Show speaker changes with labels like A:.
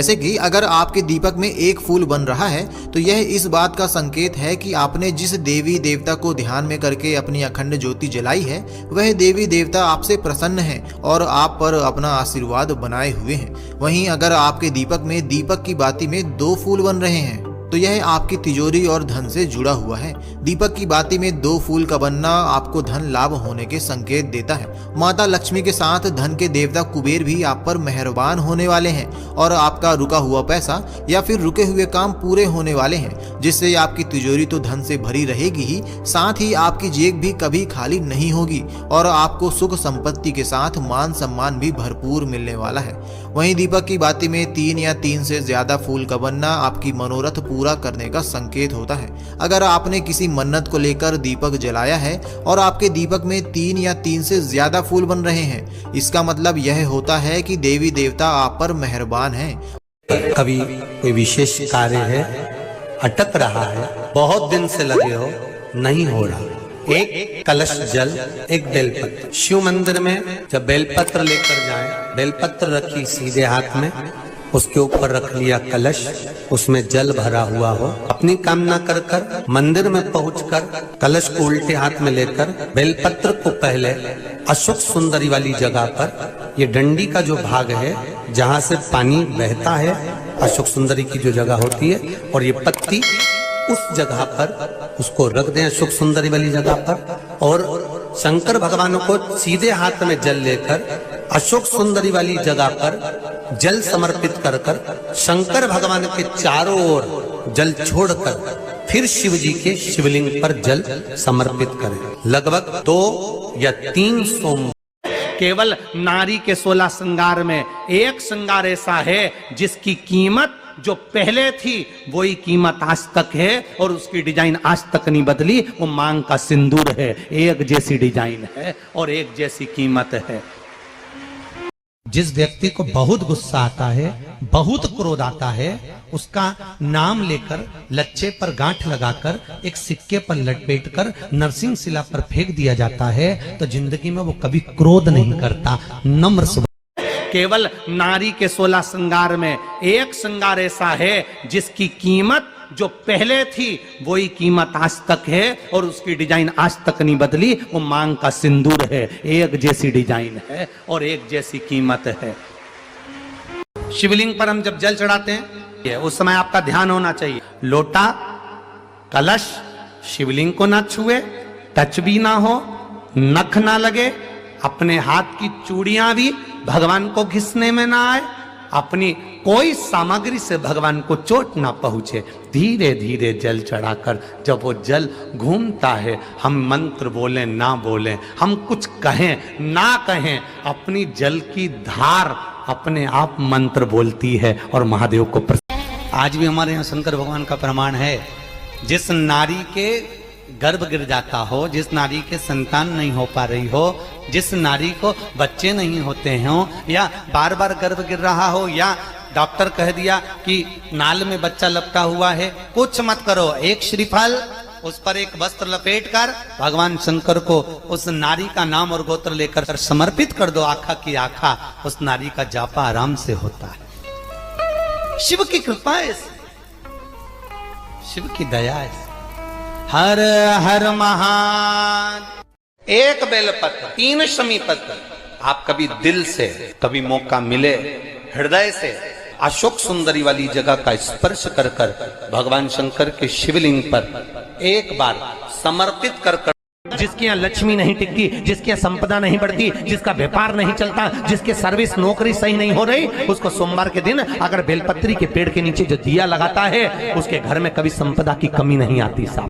A: जैसे कि अगर आपके दीपक में एक फूल बन रहा है तो यह इस बात का संकेत है कि आपने जिस देवी देवता को ध्यान में करके अपनी अखंड ज्योति जलाई है वह देवी देवता आपसे प्रसन्न है और आप पर अपना आशीर्वाद बनाए हुए हैं। वहीं अगर आपके दीपक में दीपक की बाती में 2 फूल बन रहे हैं तो यह आपकी तिजोरी और धन से जुड़ा हुआ है। दीपक की बाती में 2 फूल का बनना आपको धन लाभ होने के संकेत देता है। माता लक्ष्मी के साथ धन के देवता कुबेर भी आप पर मेहरबान होने वाले हैं और आपका रुका हुआ पैसा या फिर रुके हुए काम पूरे होने वाले हैं, जिससे आपकी तिजोरी तो धन से भरी रहेगी ही, साथ ही आपकी जेब भी कभी खाली नहीं होगी और आपको सुख संपत्ति के साथ मान सम्मान भी भरपूर मिलने वाला है। वहीं दीपक की बाती में 3 या 3 से ज्यादा फूल का बनना आपकी मनोरथ पूरा करने का संकेत होता है। अगर आपने किसी मन्नत को लेकर दीपक जलाया है और आपके दीपक में 3 या 3 से ज्यादा फूल बन रहे हैं, इसका मतलब यह होता है कि देवी देवता आप पर मेहरबान हैं।
B: कभी कोई विशेष कार्य है, अटक रहा है, बहुत दिन से लगे हो, नहीं हो रहा, एक कलश जल, एक बेलपत्र। शिव मंदिर में जब बेलपत्र लेकर जाएं, बेलपत्र रखी सीधे हाथ में, उसके ऊपर रख लिया कलश, उसमें जल भरा हुआ हो, अपनी कामना कर कर मंदिर में पहुंचकर कलश को उल्टे हाथ में लेकर बेलपत्र को पहले अशोक सुंदरी वाली जगह पर, ये डंडी का जो भाग है जहां से पानी बहता है, अशोक सुंदरी की जो जगह होती है, और ये पत्ती उस जगह पर उसको रख दें, अशोक सुंदरी वाली जगह पर, और शंकर भगवान को सीधे हाथ में जल लेकर अशोक सुंदरी वाली जगह पर जल समर्पित कर कर शंकर भगवान के चारों ओर जल छोड़कर फिर शिव जी के शिवलिंग पर जल समर्पित करें। लगभग 2 या 3 सोमवार।
C: केवल नारी के 16 श्रृंगार में एक श्रृंगार ऐसा है जिसकी कीमत जो पहले थी वही कीमत आज तक है और उसकी डिजाइन आज तक नहीं बदली। वो मांग का सिंदूर है, एक जैसी डिजाइन है और एक जैसी कीमत है।
B: जिस व्यक्ति को बहुत गुस्सा आता है, बहुत क्रोध आता है, उसका नाम लेकर लच्चे पर गांठ लगाकर एक सिक्के पर लपेटकर नरसिंह शिला पर फेंक दिया जाता है तो जिंदगी में वो कभी क्रोध नहीं करता, नम्र स्वभाव।
C: केवल नारी के 16 श्रृंगार में एक श्रृंगार ऐसा है जिसकी कीमत जो पहले थी वही कीमत आज तक है और उसकी डिजाइन आज तक नहीं बदली। वो मांग का सिंदूर है, एक जैसी डिजाइन है और एक जैसी कीमत है। शिवलिंग पर हम जब जल चढ़ाते हैं उस समय आपका ध्यान होना चाहिए, लोटा कलश शिवलिंग को ना छुए, टच भी ना हो, नख ना लगे, अपने हाथ की चूड़ियां भी भगवान को घिसने में ना आए, अपनी कोई सामग्री से भगवान को चोट ना पहुंचे। धीरे धीरे जल चढ़ाकर जब वो जल घूमता है, हम मंत्र बोलें ना बोलें, हम कुछ कहें ना कहें, अपनी जल की धार अपने आप मंत्र बोलती है और महादेव को
B: आज भी हमारे यहाँ शंकर भगवान का प्रमाण है, जिस नारी के गर्भ गिर जाता हो, जिस नारी के संतान नहीं हो पा रही हो, जिस नारी को बच्चे नहीं होते हो या बार बार गर्भ गिर रहा हो या डॉक्टर कह दिया कि नाल में बच्चा लपटा हुआ है, कुछ मत करो, एक श्रीफल उस पर एक वस्त्र लपेटकर भगवान शंकर को उस नारी का नाम और गोत्र लेकर समर्पित कर दो, आखा की आखा उस नारी का जापा आराम से होता है। शिव की कृपा है, शिव की दया है। हर हर महान।
C: एक बेलपत्र, 3 शमी पत्र, आप कभी दिल से, कभी मौका मिले हृदय से अशोक सुंदरी वाली जगह का स्पर्श कर कर भगवान शंकर के शिवलिंग पर एक बार समर्पित कर कर। जिसकी यहाँ लक्ष्मी नहीं टिकती, जिसकी यहाँ संपदा नहीं बढ़ती, जिसका व्यापार नहीं चलता, जिसके सर्विस नौकरी सही नहीं हो रही, उसको सोमवार के दिन अगर बेलपत्री के पेड़ के नीचे जो दिया लगाता है उसके घर में कभी संपदा की कमी नहीं आती साहब।